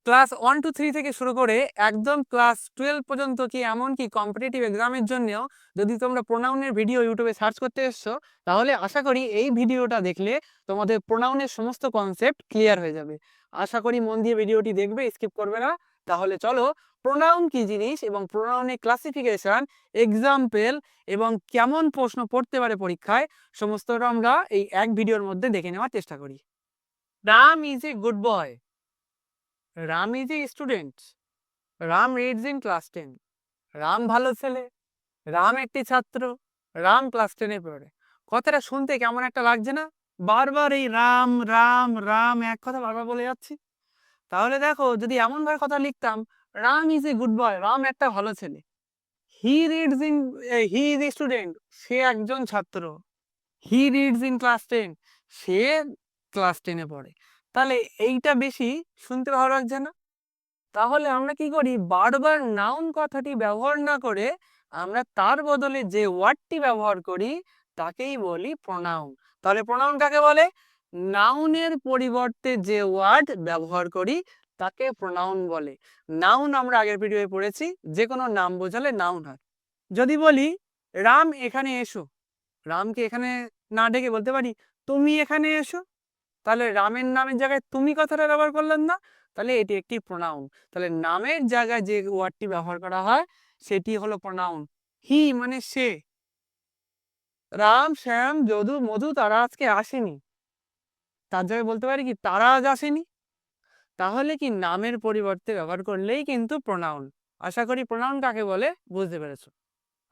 Class 1 to 3 থেকে শুরু করে একদম ক্লাস 12 পর্যন্ত কি এমনকি কম্পিটিটিভ এক্সামের জন্যও যদি তোমরা প্রোনাউনের ভিডিও ইউটিউবে সার্চ করতে এসছো, তাহলে আশা করি এই ভিডিওটা দেখলে তোমাদের প্রোনাউনের সমস্ত কনসেপ্ট ক্লিয়ার হয়ে যাবে। আশা করি মন দিয়ে ভিডিওটি দেখবে, স্কিপ করবে না। তাহলে চলো প্রোনাউন কি জিনিস এবং প্রোনাউনের ক্লাসিফিকেশন, এক্সাম্পল এবং কেমন প্রশ্ন পড়তে পারে পরীক্ষায়, সমস্তটা আমরা এই এক ভিডিওর মধ্যে দেখে নেওয়ার চেষ্টা করি। Ram is a good boy. Ram is a student. Ram reads in class 10। Ram ভালো ছেলে। রাম একটি ছাত্র। রাম ক্লাস 10-এ পড়ে। কথাটা শুনতে কেমন একটা লাগছে না? বারবার এই রাম রাম রাম এক কথা বারবার বলে যাচ্ছি। তাহলে দেখো, যদি এমন ভাবে কথা লিখতাম, Ram is a good boy, Ram একটা ভালো ছেলে। He reads in, he is a student, সে একজন ছাত্র। হি রিডস ইন ক্লাস 10, সে ক্লাস 10-এ পড়ে। তাহলে এইটা বেশি শুনতে ভালো লাগছে না? তাহলে আমরা কি করি, বারবার নাউন কথাটি ব্যবহার না করে আমরা তার বদলে যে ওয়ার্ডটি ব্যবহার করি তাকেই বলি প্রোনাউন। তাহলে প্রোনাউন কাকে বলে? নাউনের পরিবর্তে যে ওয়ার্ড ব্যবহার করি তাকে প্রোনাউন বলে। নাউন আমরা আগের ভিডিওয়ে পড়েছি, যে কোনো নাম বোঝালে নাউন হয়। যদি বলি রাম এখানে এসো, রামকে এখানে না ডেকে বলতে পারি তুমি এখানে এসো। তাহলে রামের নামের জায়গায় তুমি কথাটা ব্যবহার করলেন না, তাহলে এটি একটি প্রোনাউন। তাহলে নামের জায়গায় যে ওয়ার্ডটি ব্যবহার করা হয় সেটি হলো প্রোনাউন। হি মানে সে। রাম শ্যাম যদু মধু তারা আজকে আসেনি, তার জায়গায় বলতে পারি কি তারা আজ আসেনি। তাহলে কি নামের পরিবর্তে ব্যবহার করলেই কিন্তু প্রোনাউন। আশা করি প্রোনাউন কাকে বলে বুঝতে পেরেছো।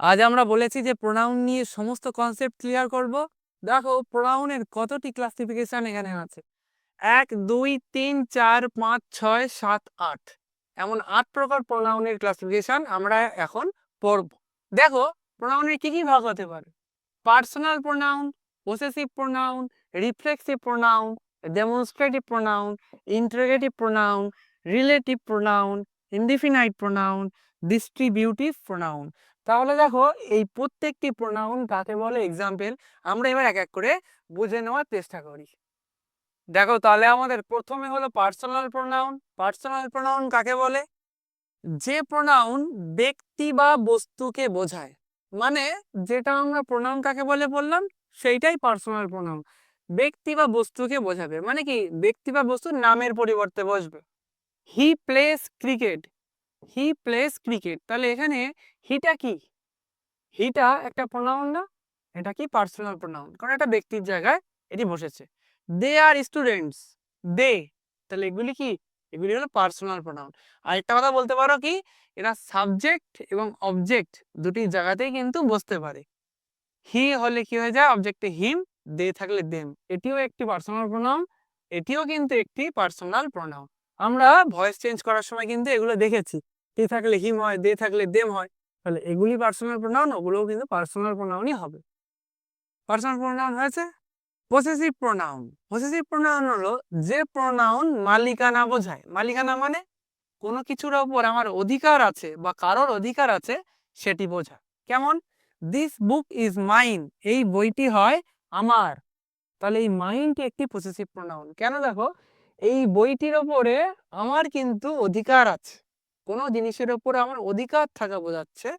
আজ আমরা বলেছি যে প্রোনাউন নিয়ে সমস্ত কনসেপ্ট ক্লিয়ার করব। দেখো প্রোনাউনের কতটি ক্লাসিফিকেশন এখানে আছে। 1 2 3 4 5 6 7 8, এমন 8 প্রকার প্রোনাউনের ক্লাসিফিকেশন আমরা এখন পড়ব। দেখো প্রোনাউনের কি কি ভাগ হতে পারে। Personal pronoun, possessive pronoun, reflexive pronoun, demonstrative pronoun, interrogative pronoun, relative pronoun, indefinite pronoun, distributive pronoun. তাহলে দেখো এই প্রত্যেকটি প্রোনাউন কাকে বলে, এক্সাম্পল আমরা এবার এক এক করে বুঝে নেওয়ার চেষ্টা করি। দেখো তাহলে আমাদের প্রথমে হলো পার্সোনাল প্রোনাউন। পার্সোনাল প্রোনাউন কাকে বলে? যে প্রোনাউন ব্যক্তি বা বস্তুকে বোঝায়। মানে যেটা আমরা প্রোনাউন কাকে বলে বললাম, সেইটাই পার্সোনাল প্রোনাউন। ব্যক্তি বা বস্তুকে বোঝাবে, মানে কি ব্যক্তি বা বস্তু নামের পরিবর্তে বসবে। He plays cricket. He plays cricket, তাহলে এখানে হিটা কি? হিটা একটা প্রোনাউন না? এটা কি পার্সোনাল প্রোনাউন, কারণ এটা ব্যক্তির জায়গায় এটি বসেছে। দে আর স্টুডেন্টস। দে, তাহলে এগুলি কি? এগুলি হলো পার্সোনাল প্রোনাউন। আর একটা কথা বলতে পারো কি, এরা সাবজেক্ট এবং অবজেক্ট দুটি জায়গাতেই কিন্তু বসতে পারে। হি হলে কি হয়ে যায় অবজেক্টে হিম, দে থাকলে দেম, এটিও একটি পার্সোনাল প্রোনাউন। এটিও কিন্তু একটি পার্সোনাল প্রোনাউন। আমরা ভয়েস চেঞ্জ করার সময় কিন্তু এগুলো দেখেছি, হি থাকলে হিম হয়, দে থাকলে দেম হয়। তাহলে এগুলি পার্সোনাল প্রোনাউন, ওগুলোও কিন্তু পার্সোনাল প্রোনাউনই হবে। পার্সোনাল প্রোনাউন হয়েছে। Possessive pronoun. পসেসিভ প্রোনাউন হলো যে প্রোনাউন মালিকানা বোঝায়। মালিকানা মানে কোনো কিছুর উপর আমার অধিকার আছে বা কারোর অধিকার আছে সেটি বোঝায়। কেমন, দিস বুক ইজ মাইন, এই বইটি হয় আমার। তাহলে এই মাইনটি একটি পসেসিভ প্রোনাউন। কেন, দেখো এই বইটির ওপরে আমার কিন্তু অধিকার আছে, কোনো জিনিসের ওপরে আমার অধিকার থাকা বোঝাচ্ছে,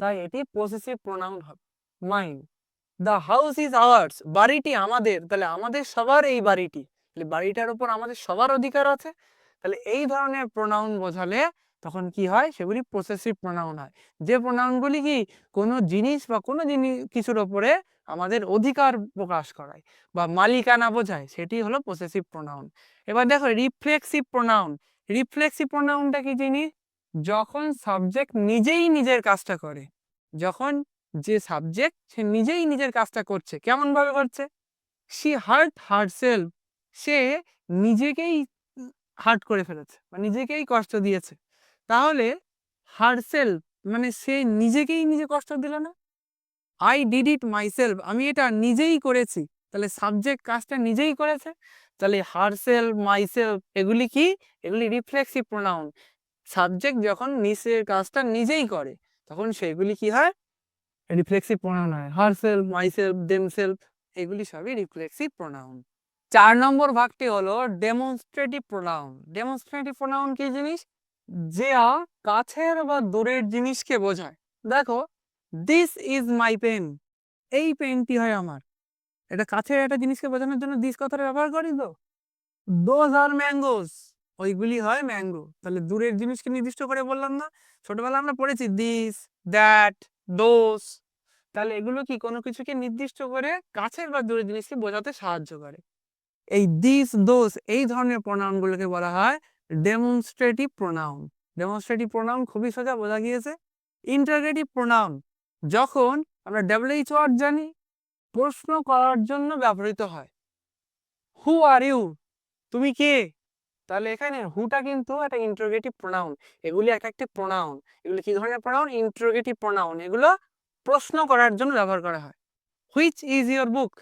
তাই এটি পসেসিভ প্রোনাউন হবে, mine. The house is ours, বাড়িটি আমাদের, তাহলে আমাদের সবার এই বাড়িটি, তাহলে বাড়িটার উপর আমাদের সবার অধিকার আছে। তাহলে এই ধরনের প্রোনাউন বোঝালে তখন কি হয়, সেগুলি পসেসিভ প্রোনাউন হয়। যে প্রোনাউনগুলি কি কোনো জিনিস বা কোনো কিছুর ওপরে আমাদের অধিকার প্রকাশ করায় বা মালিকানা বোঝায়, সেটি হলো পসেসিভ প্রোনাউন। এবার দেখো রিফ্লেক্সিভ প্রোনাউন। রিফ্লেক্সিভ প্রোনাউনটা কি জিনিস? যখন সাবজেক্ট নিজেই নিজের কাজটা করে। যখন যে সাবজেক্ট সে নিজেই নিজের কাজটা করছে, কেমন ভাবে করছে? শি হার্ট হারসেলফ, সে নিজেকেই হার্ট করে ফেলেছে বা নিজেকেই কষ্ট দিয়েছে। তাহলে হারসেলফ মানে সে নিজেকেই নিজে কষ্ট দিল না। আই ডিড ইট মাইসেলফ, আমি এটা নিজেই করেছি, তাহলে সাবজেক্ট কাজটা নিজেই করেছে। তাহলে হারসেলফ মাইসেলফ এগুলি কি? এগুলি রিফ্লেক্সিভ প্রোনাউন। সাবজেক্ট যখন নিজের কাজটা নিজেই করে তখন সেগুলি কি হয়, রিফ্লেক্সিভ প্রোনাউন হয়। হারসেলফ, মাইসেলফ, দেমসেলফ এগুলি সবই রিফ্লেক্সিভ প্রোনাউন। 4 নম্বর ভাগটি হলো ডেমনস্ট্রেটিভ প্রোনাউন। ডেমনস্ট্রেটিভ প্রোনাউন কি জিনিস? যা কাছের বা দূরের জিনিসকে বোঝায়। দেখো, দিস ইজ মাই পেন, এই পেনটি হয় আমার। এটা কাছের একটা জিনিসকে বোঝানোর জন্য দিস কথাটা ব্যবহার করি তো। দোজ আর ম্যাঙ্গোস, ওইগুলি হয় ম্যাঙ্গো। তাহলে দূরের জিনিসকে নির্দিষ্ট করে বললাম না? ছোটবেলা আমরা পড়েছি দিস, দ্যাট, দোস। তাহলে এগুলো কি কোনো কিছুকে নির্দিষ্ট করে কাছের বা দূরের জিনিসকে বোঝাতে সাহায্য করে। এই দিস, দোস এই ধরনের প্রোনাউন গুলোকে বলা হয় ডেমনস্ট্রেটিভ প্রোনাউন। ডেমনস্ট্রেটিভ প্রোনাউন খুবই সোজা, বোঝা গিয়েছে। ইন্টারগেটিভ প্রোনাউন যখন আমরা WH ওয়ার্ড জানি, প্রশ্ন করার জন্য ব্যবহৃত হয়। হু আর ইউ, তুমি কে? তাহলে এখানে হুটা কিন্তু একটা ইন্টারোগেটিভ প্রোনাউন। এগুলি এক একটি প্রোনাউন। এগুলি কি ধরনের প্রোনাউন? Interrogative pronoun. এগুলো প্রশ্ন করার জন্য ব্যবহার করা হয়। হুইচ ইজ ইয়োর বুক,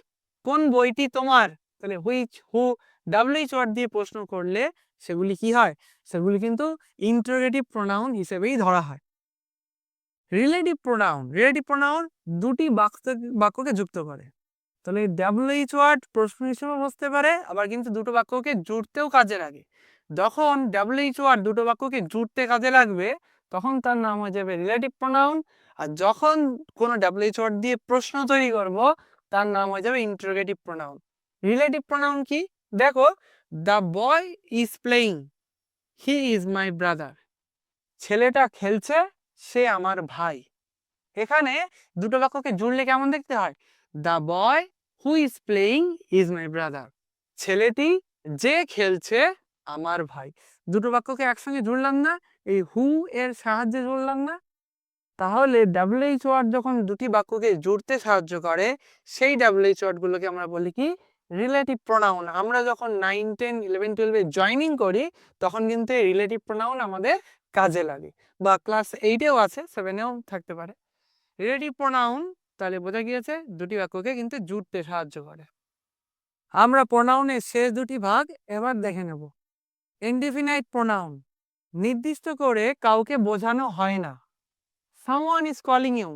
কোন বইটি তোমার? তাহলে হুইচ, হু, WH ওয়ার্ড দিয়ে প্রশ্ন করলে সেগুলি কি হয়? সেগুলি কিন্তু ইন্টারোগেটিভ প্রোনাউন হিসেবেই ধরা হয়। রিলেটিভ প্রোনাউন, রিলেটিভ প্রোনাউন দুটি বাক্যকে যুক্ত করে। তাহলে WH ওয়ার্ড প্রশ্ন হিসেবে বসতে পারে, আবার কিন্তু দুটো বাক্যকে জুড়তেও কাজে লাগে। যখন WH ওয়ার্ড দুটো বাক্যকে জুড়তে কাজে লাগবে তখন তার নাম হয়ে যাবে রিলেটিভ প্রোনাউন। আর যখন কোনো WH ওয়ার্ড দিয়ে প্রশ্ন তৈরি করব তার নাম হয়ে যাবে ইন্টারোগেটিভ প্রোনাউন। রিলেটিভ প্রোনাউন কি? দেখো, the boy is playing, he is my brother. ছেলেটা খেলছে, সে আমার ভাই। এখানে দুটো বাক্যকে জুড়লে কেমন দেখতে হয়? The boy who is playing is my brother, ছেলেটি যে খেলছে আমার ভাই। দুটো বাক্যকে একসঙ্গে জুড়লাম না? এই হু এর সাহায্যে জুড়লাম না? তাহলে WH ওয়ার্ড যখন দুটি বাক্যকে জুড়তে সাহায্য করে সেই WH ওয়ার্ড গুলোকে আমরা বলি কি? Relative pronoun. আমরা যখন 9, 10, 11, 12 জয়নিং করি তখন কিন্তু এই রিলেটিভ প্রোনাউন আমাদের কাজে লাগে, বা ক্লাস 8-এও আছে, 7-এও থাকতে পারে। রিলেটিভ প্রোনাউন তাহলে বোঝা গিয়েছে দুটি বাক্যকে কিন্তু জুড়তে সাহায্য করে। আমরা প্রোনাউনের শেষ দুটি ভাগ এবার দেখে নেব। ইনডিফিনাইট প্রোনাউন, নির্দিষ্ট করে কাউকে বোঝানো হয় না। সামওয়ান ইজ কলিং ইউ,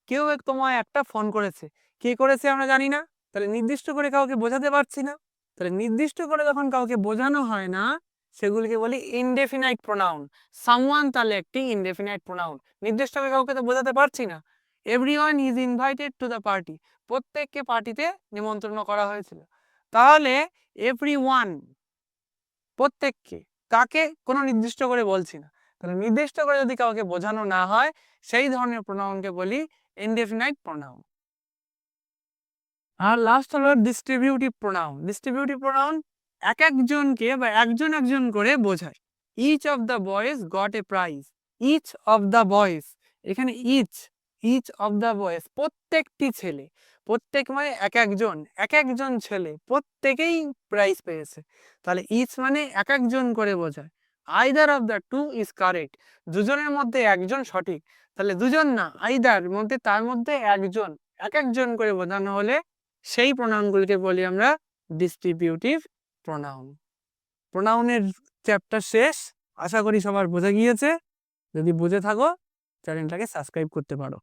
কেউ তোমায় একটা ফোন করেছে। কে করেছে আমরা জানি না, তাহলে নির্দিষ্ট করে কাউকে বোঝাতে পারছি না। তাহলে নির্দিষ্ট করে যখন কাউকে বোঝানো হয় না সেগুলিকে বলি ইনডেফিনাইট প্রোনাউন। সামওয়ান তাহলে একটি ইনডেফিনাইট প্রোনাউন, নির্দিষ্ট করে কাউকে তো বোঝাতে পারছি না। Everyone is invited to the party, প্রত্যেককে পার্টিতে নিমন্ত্রণ করা হয়েছিল। তাহলে এভরিওয়ান প্রত্যেককে, কাকে? কোনো নির্দিষ্ট করে বলছি না। তাহলে নির্দিষ্ট করে যদি কাউকে বোঝানো না হয় সেই ধরনের প্রোনাউনকে বলি ইনডেফিনাইট প্রোনাউন। আর লাস্ট হলো ডিস্ট্রিবিউটিভ প্রোনাউন। ডিস্ট্রিবিউটিভ প্রোনাউন এক একজনকে বা একজন একজন করে বোঝায়। Each of the boys got a prize, each of the boys, এখানে ইচ অফ দ্য বয়েজ প্রত্যেকটি ছেলে, প্রত্যেক মানে এক একজন, এক একজন ছেলে প্রত্যেকেই প্রাইজ পেয়েছে। তাহলে ইচ মানে এক একজন করে বোঝায়। Either of the two is correct, দুজনের মধ্যে একজন সঠিক। তাহলে দুজন না, আইদার মধ্যে, তার মধ্যে একজন, এক একজন করে বোঝানো হলে সেই প্রোনাউনগুলিকে বলি আমরা ডিস্ট্রিবিউটিভ প্রোনাউন। প্রোনাউনের চ্যাপ্টার শেষ, আশা করি সবার বোঝা গিয়েছে। যদি বুঝে থাকো চ্যানেলটাকে সাবস্ক্রাইব করতে পারো।